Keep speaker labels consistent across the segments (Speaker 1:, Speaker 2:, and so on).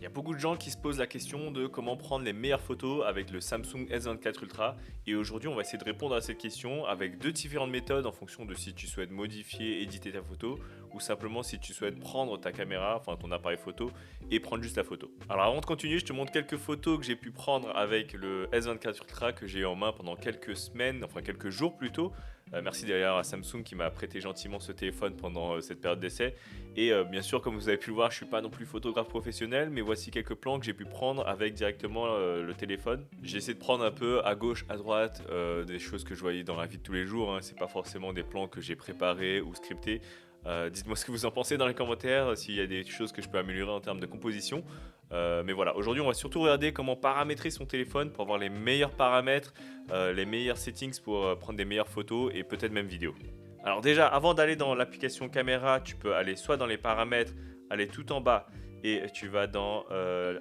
Speaker 1: y a beaucoup de gens qui se posent la question de comment prendre les meilleures photos avec le Samsung S24 Ultra. Et aujourd'hui, on va essayer de répondre à cette question avec deux différentes méthodes en fonction de si tu souhaites modifier, éditer ta photo ou simplement si tu souhaites prendre ta caméra, enfin ton appareil photo et prendre juste la photo. Alors avant de continuer, je te montre quelques photos que j'ai pu prendre avec le S24 Ultra que j'ai eu en main pendant quelques semaines, enfin quelques jours plutôt. Merci d'ailleurs à Samsung qui m'a prêté gentiment ce téléphone pendant cette période d'essai. Et bien sûr, comme vous avez pu le voir, je ne suis pas non plus photographe professionnel, mais voici quelques plans que j'ai pu prendre avec directement le téléphone. J'ai essayé de prendre un peu à gauche, à droite, des choses que je voyais dans la vie de tous les jours. Hein. C'est pas forcément des plans que j'ai préparés ou scriptés. Dites-moi ce que vous en pensez dans les commentaires, s'il y a des choses que je peux améliorer en termes de composition. Mais voilà, aujourd'hui on va surtout regarder comment paramétrer son téléphone pour avoir les meilleurs paramètres, les meilleurs settings pour prendre des meilleures photos et peut-être même vidéos. Alors déjà, avant d'aller dans l'application caméra, tu peux aller soit dans les paramètres, aller tout en bas et tu vas dans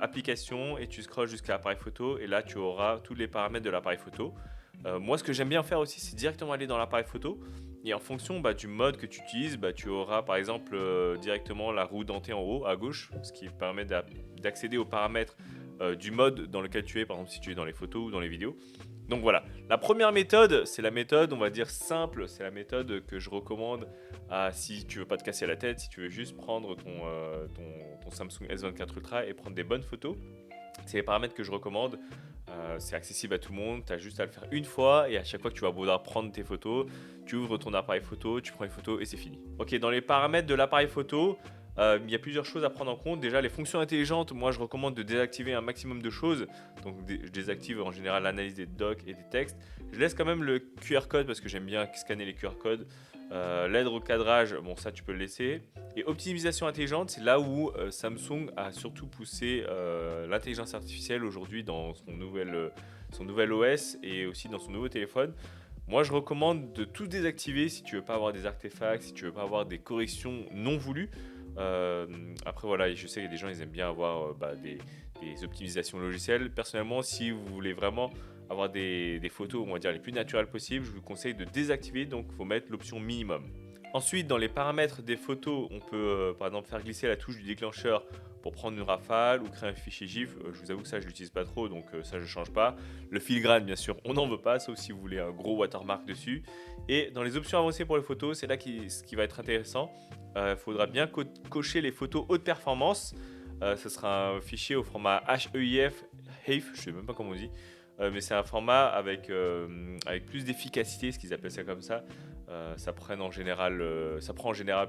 Speaker 1: application et tu scrolles jusqu'à l'appareil photo et là tu auras tous les paramètres de l'appareil photo. Moi ce que j'aime bien faire aussi c'est directement aller dans l'appareil photo et en fonction du mode que tu utilises, tu auras par exemple directement la roue dentée en haut à gauche, ce qui permet d'accéder aux paramètres du mode dans lequel tu es, par exemple si tu es dans les photos ou dans les vidéos. Donc voilà, la première méthode, c'est la méthode, on va dire simple, c'est la méthode que je recommande si tu veux pas te casser la tête, si tu veux juste prendre ton Samsung S24 Ultra et prendre des bonnes photos. C'est les paramètres que je recommande, c'est accessible à tout le monde, tu as juste à le faire une fois et à chaque fois que tu vas vouloir prendre tes photos, tu ouvres ton appareil photo, tu prends les photos et c'est fini. Ok, dans les paramètres de l'appareil photo, il y a plusieurs choses à prendre en compte. Déjà, les fonctions intelligentes, moi je recommande de désactiver un maximum de choses. Donc je désactive en général l'analyse des docs et des textes. Je laisse quand même le QR code parce que j'aime bien scanner les QR codes. L'aide au cadrage, bon ça tu peux le laisser. Et optimisation intelligente, c'est là où Samsung a surtout poussé l'intelligence artificielle aujourd'hui dans son nouvel OS et aussi dans son nouveau téléphone. Moi, je recommande de tout désactiver si tu veux pas avoir des artefacts, si tu veux pas avoir des corrections non voulues. Après, voilà, je sais que des gens, ils aiment bien avoir des optimisations logicielles. Personnellement, si vous voulez vraiment avoir des photos, on va dire, les plus naturelles possibles, je vous conseille de désactiver, donc il faut mettre l'option minimum. Ensuite, dans les paramètres des photos, on peut par exemple faire glisser la touche du déclencheur pour prendre une rafale ou créer un fichier GIF. Je vous avoue que ça, je l'utilise pas trop, donc ça, je ne change pas. Le filigrane, bien sûr, on n'en veut pas, sauf si vous voulez un gros watermark dessus. Et dans les options avancées pour les photos, c'est là ce qui va être intéressant. Il faudra bien cocher les photos haute performance. Ce sera un fichier au format HEIF, HEIF, je ne sais même pas comment on dit. Mais c'est un format avec plus d'efficacité, ce qu'ils appellent ça comme ça. Ça prend en général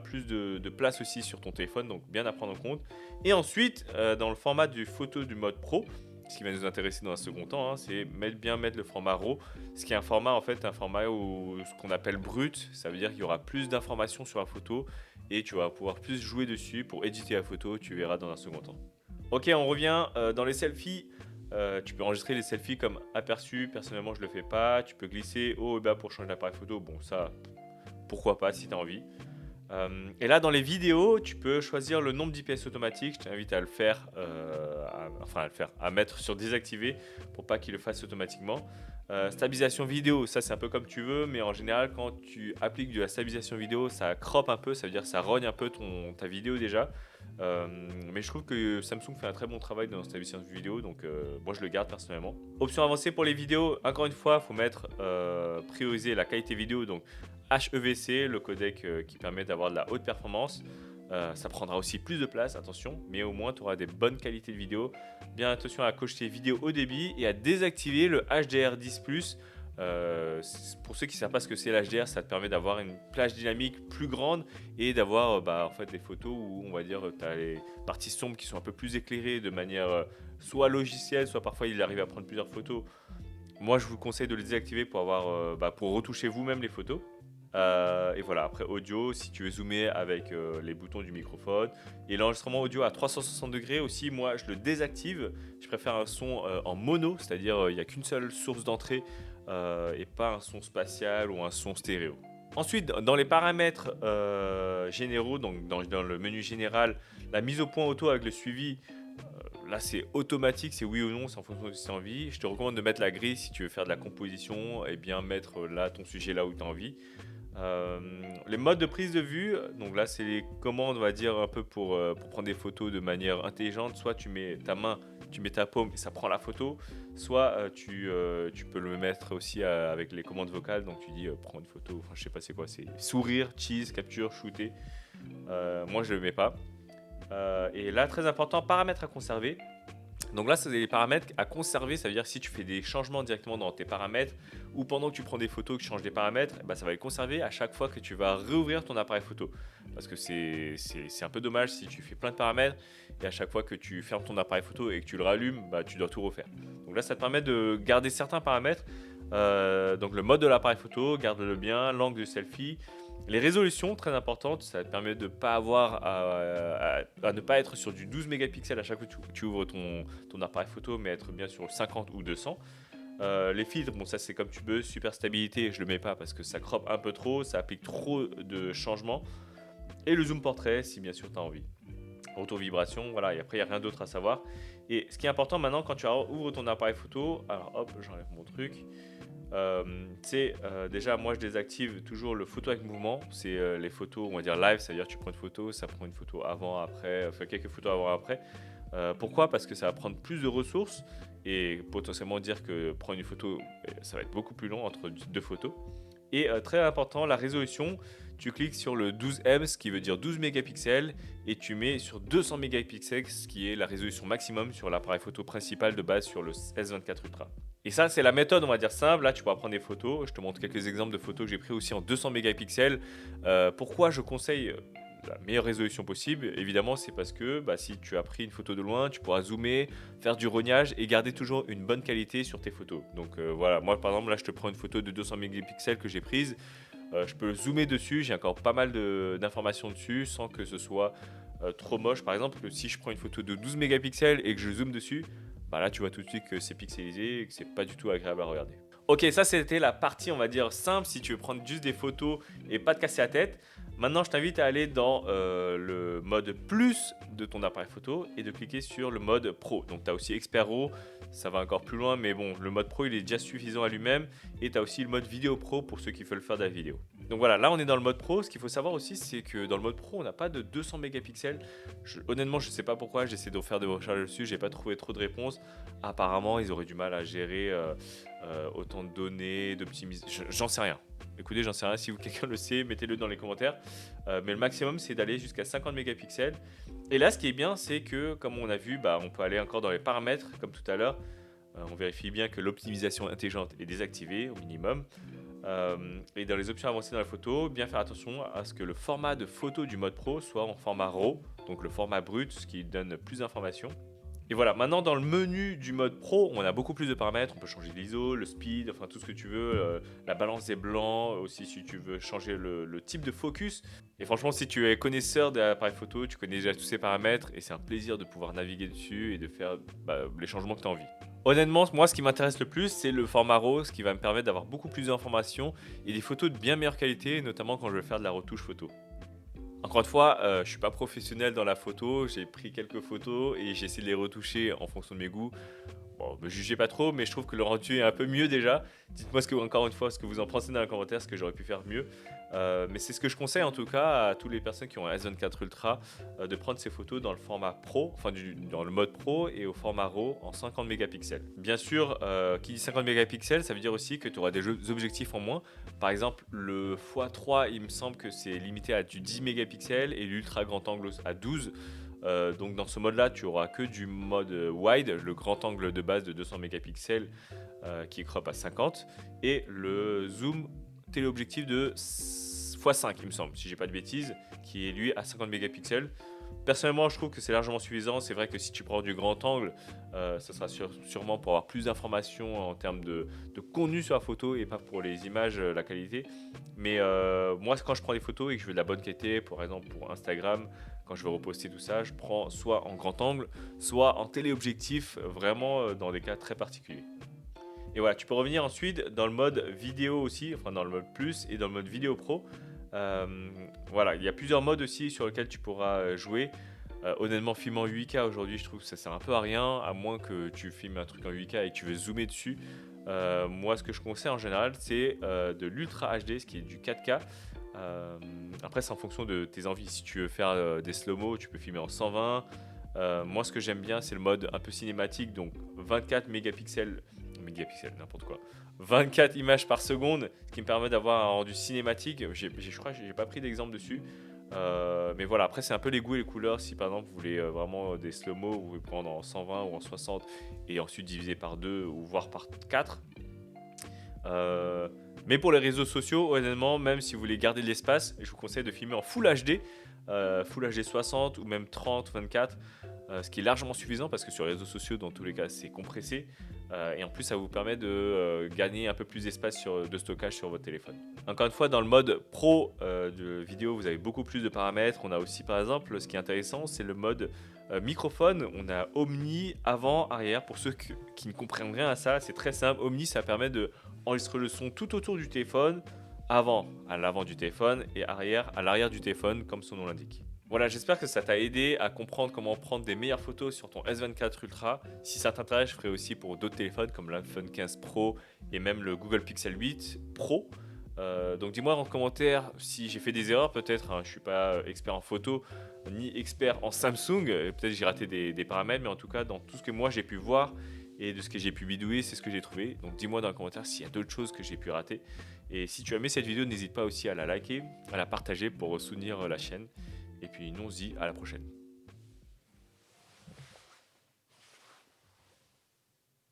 Speaker 1: plus de place aussi sur ton téléphone, donc bien à prendre en compte. Et ensuite, dans le format du photo du mode pro, ce qui va nous intéresser dans un second temps, hein, c'est bien mettre le format RAW, ce qui est un format ce qu'on appelle brut. Ça veut dire qu'il y aura plus d'informations sur la photo et tu vas pouvoir plus jouer dessus pour éditer la photo, tu verras dans un second temps. Ok, on revient dans les selfies. Tu peux enregistrer les selfies comme aperçu. Personnellement, je le fais pas. Tu peux glisser haut et bas pour changer d'appareil photo. Bon, ça, pourquoi pas si tu as envie. Et là, dans les vidéos, tu peux choisir le nombre d'IPS automatique. Je t'invite à le faire, à mettre sur désactiver pour pas qu'il le fasse automatiquement. Stabilisation vidéo, ça c'est un peu comme tu veux, mais en général, quand tu appliques de la stabilisation vidéo, ça crop un peu, ça veut dire que ça rogne un peu ta vidéo déjà. Mais je trouve que Samsung fait un très bon travail dans la stabilisation vidéo, donc moi je le garde personnellement. Option avancée pour les vidéos, encore une fois, il faut prioriser la qualité vidéo, donc HEVC, le codec qui permet d'avoir de la haute performance. Ça prendra aussi plus de place, attention, mais au moins tu auras des bonnes qualités de vidéo. Bien attention à cocher vidéo haut débit et à désactiver le HDR10+. Pour ceux qui ne savent pas ce que c'est l'HDR, ça te permet d'avoir une plage dynamique plus grande et d'avoir en fait des photos où on va dire tu as les parties sombres qui sont un peu plus éclairées de manière soit logicielle, soit parfois il arrive à prendre plusieurs photos. Moi je vous conseille de les désactiver pour retoucher vous-même les photos. Et voilà, après audio, si tu veux zoomer avec les boutons du microphone. Et l'enregistrement audio à 360 degrés aussi, moi je le désactive. Je préfère un son en mono, c'est-à-dire il n'y a qu'une seule source d'entrée et pas un son spatial ou un son stéréo. Ensuite, dans les paramètres généraux, donc dans le menu général, la mise au point auto avec le suivi, là c'est automatique, c'est oui ou non, c'est en fonction de si tu as envie. Je te recommande de mettre la grille si tu veux faire de la composition et bien mettre là ton sujet là où tu as envie. Euh, les modes de prise de vue, donc là c'est les commandes on va dire un peu pour prendre des photos de manière intelligente. Soit tu mets ta main, tu mets ta paume et ça prend la photo. Soit tu peux le mettre aussi avec les commandes vocales. Donc tu dis prends une photo, enfin je sais pas c'est quoi, c'est sourire, cheese, capture, shooter. Moi je le mets pas. Et là très important, paramètres à conserver. Donc là, c'est des paramètres à conserver, ça veut dire que si tu fais des changements directement dans tes paramètres ou pendant que tu prends des photos que tu changes des paramètres, eh ben, ça va les conserver à chaque fois que tu vas réouvrir ton appareil photo. Parce que c'est un peu dommage si tu fais plein de paramètres et à chaque fois que tu fermes ton appareil photo et que tu le rallumes, bah, tu dois tout refaire. Donc là, ça te permet de garder certains paramètres. Donc le mode de l'appareil photo, garde-le bien, l'angle de selfie. Les résolutions, très importantes, ça te permet de pas avoir à ne pas être sur du 12 mégapixels à chaque fois que tu ouvres ton appareil photo, mais être bien sur 50 ou 200. Les filtres, bon ça c'est comme tu veux, super stabilité, je le mets pas parce que ça crop un peu trop, ça applique trop de changements. Et le zoom portrait si bien sûr tu as envie. Retour vibration, voilà, et après il n'y a rien d'autre à savoir. Et ce qui est important maintenant quand tu ouvres ton appareil photo, alors hop, j'enlève mon truc. Déjà moi je désactive toujours le photo avec mouvement. C'est les photos on va dire live, ça veut dire tu prends une photo, ça prend une photo avant, après, enfin quelques photos avant, après. Pourquoi? Parce que ça va prendre plus de ressources et potentiellement dire que prendre une photo ça va être beaucoup plus long entre deux photos. Et très important, la résolution, tu cliques sur le 12M, ce qui veut dire 12 mégapixels, et tu mets sur 200 mégapixels, ce qui est la résolution maximum sur l'appareil photo principal de base sur le S24 Ultra. Et ça, c'est la méthode, on va dire simple. Là, tu pourras prendre des photos. Je te montre quelques exemples de photos que j'ai pris aussi en 200 mégapixels. Pourquoi je conseille la meilleure résolution possible? Évidemment, c'est parce que si tu as pris une photo de loin, tu pourras zoomer, faire du rognage et garder toujours une bonne qualité sur tes photos. Donc voilà, moi par exemple, là, je te prends une photo de 200 mégapixels que j'ai prise. Je peux zoomer dessus, j'ai encore pas mal d'informations dessus sans que ce soit trop moche. Par exemple, si je prends une photo de 12 mégapixels et que je zoome dessus, là tu vois tout de suite que c'est pixelisé et que c'est pas du tout agréable à regarder. Ok, ça c'était la partie on va dire simple si tu veux prendre juste des photos et pas te casser la tête. Maintenant je t'invite à aller dans le mode plus de ton appareil photo et de cliquer sur le mode pro. Donc tu as aussi Expert RAW, ça va encore plus loin mais bon le mode pro il est déjà suffisant à lui-même et tu as aussi le mode vidéo pro pour ceux qui veulent faire de la vidéo. Donc voilà, là on est dans le mode pro. Ce qu'il faut savoir aussi, c'est que dans le mode pro, on n'a pas de 200 mégapixels. Honnêtement, je ne sais pas pourquoi. J'essaie de faire des recherches dessus. J'ai pas trouvé trop de réponses. Apparemment, ils auraient du mal à gérer autant de données, d'optimisation. J'en sais rien. Écoutez, j'en sais rien. Si quelqu'un le sait, mettez-le dans les commentaires. Mais le maximum, c'est d'aller jusqu'à 50 mégapixels. Et là, ce qui est bien, c'est que, comme on a vu, on peut aller encore dans les paramètres, comme tout à l'heure. On vérifie bien que l'optimisation intelligente est désactivée au minimum. Et dans les options avancées dans la photo, bien faire attention à ce que le format de photo du mode pro soit en format RAW, donc le format brut, ce qui donne plus d'informations. Et voilà, maintenant dans le menu du mode pro, on a beaucoup plus de paramètres. On peut changer l'ISO, le speed, enfin tout ce que tu veux, la balance des blancs, aussi si tu veux changer le type de focus. Et franchement, si tu es connaisseur de l'appareil photo, tu connais déjà tous ces paramètres et c'est un plaisir de pouvoir naviguer dessus et de faire les changements que tu as envie. Honnêtement, moi, ce qui m'intéresse le plus, c'est le format RAW, ce qui va me permettre d'avoir beaucoup plus d'informations et des photos de bien meilleure qualité, notamment quand je vais faire de la retouche photo. Encore une fois, je ne suis pas professionnel dans la photo, j'ai pris quelques photos et j'ai essayé de les retoucher en fonction de mes goûts. Bon, me jugez pas trop, mais je trouve que le rendu est un peu mieux déjà. Dites-moi encore une fois ce que vous en pensez dans les commentaires, ce que j'aurais pu faire mieux. Mais c'est ce que je conseille en tout cas à toutes les personnes qui ont un S24 Ultra de prendre ces photos dans le format pro, enfin dans le mode pro et au format RAW en 50 mégapixels. Bien sûr, qui dit 50 mégapixels, ça veut dire aussi que tu auras des objectifs en moins. Par exemple, le x3, il me semble que c'est limité à du 10 mégapixels et l'ultra grand angle à 12. Donc dans ce mode là tu auras que du mode wide, le grand angle de base de 200 mégapixels qui crop à 50 et le zoom téléobjectif de x5 il me semble si j'ai pas de bêtises qui est lui à 50 mégapixels. Personnellement je trouve que c'est largement suffisant. C'est vrai que si tu prends du grand angle ça sera sûrement pour avoir plus d'informations en termes de contenu sur la photo et pas pour les images la qualité. Mais moi quand je prends des photos et que je veux de la bonne qualité, par exemple pour Instagram, quand je veux reposter tout ça, je prends soit en grand angle, soit en téléobjectif, vraiment dans des cas très particuliers. Et voilà, tu peux revenir ensuite dans le mode vidéo aussi, enfin dans le mode plus et dans le mode vidéo pro. Voilà, il y a plusieurs modes aussi sur lesquels tu pourras jouer. Honnêtement, filmer en 8K aujourd'hui, je trouve que ça sert un peu à rien, à moins que tu filmes un truc en 8K et que tu veux zoomer dessus. Moi, ce que je conseille en général, c'est de l'Ultra HD, ce qui est du 4K. Après, c'est en fonction de tes envies. Si tu veux faire des slow-mo, tu peux filmer en 120. Moi, ce que j'aime bien, c'est le mode un peu cinématique, donc 24 mégapixels, n'importe quoi. 24 images par seconde, ce qui me permet d'avoir un rendu cinématique. Je crois que j'ai pas pris d'exemple dessus. Mais voilà, après, c'est un peu les goûts et les couleurs. Si par exemple, vous voulez vraiment des slow-mo, vous pouvez prendre en 120 ou en 60 et ensuite diviser par 2 ou voire par 4. Euh, mais pour les réseaux sociaux, honnêtement, même si vous voulez garder de l'espace, je vous conseille de filmer en Full HD, Full HD 60 ou même 30, 24, ce qui est largement suffisant parce que sur les réseaux sociaux, dans tous les cas, c'est compressé. Et en plus, ça vous permet de gagner un peu plus d'espace de stockage sur votre téléphone. Encore une fois, dans le mode pro de vidéo, vous avez beaucoup plus de paramètres. On a aussi, par exemple, ce qui est intéressant, c'est le mode microphone. On a Omni avant, arrière. Pour ceux qui ne comprennent rien à ça, c'est très simple. Omni, ça permet de enregistrer le son tout autour du téléphone, avant à l'avant du téléphone et arrière à l'arrière du téléphone, comme son nom l'indique. Voilà, j'espère que ça t'a aidé à comprendre comment prendre des meilleures photos sur ton S24 Ultra. Si ça t'intéresse, je ferai aussi pour d'autres téléphones comme l'iPhone 15 Pro et même le Google Pixel 8 Pro. Donc dis-moi en commentaire si j'ai fait des erreurs, peut-être. Je ne suis pas expert en photo ni expert en Samsung. Peut-être j'ai raté des paramètres, mais en tout cas, dans tout ce que moi j'ai pu voir et de ce que j'ai pu bidouiller, c'est ce que j'ai trouvé. Donc dis-moi dans les commentaires s'il y a d'autres choses que j'ai pu rater. Et si tu as aimé cette vidéo, n'hésite pas aussi à la liker, à la partager pour soutenir la chaîne. Et puis nous on se dit à la prochaine.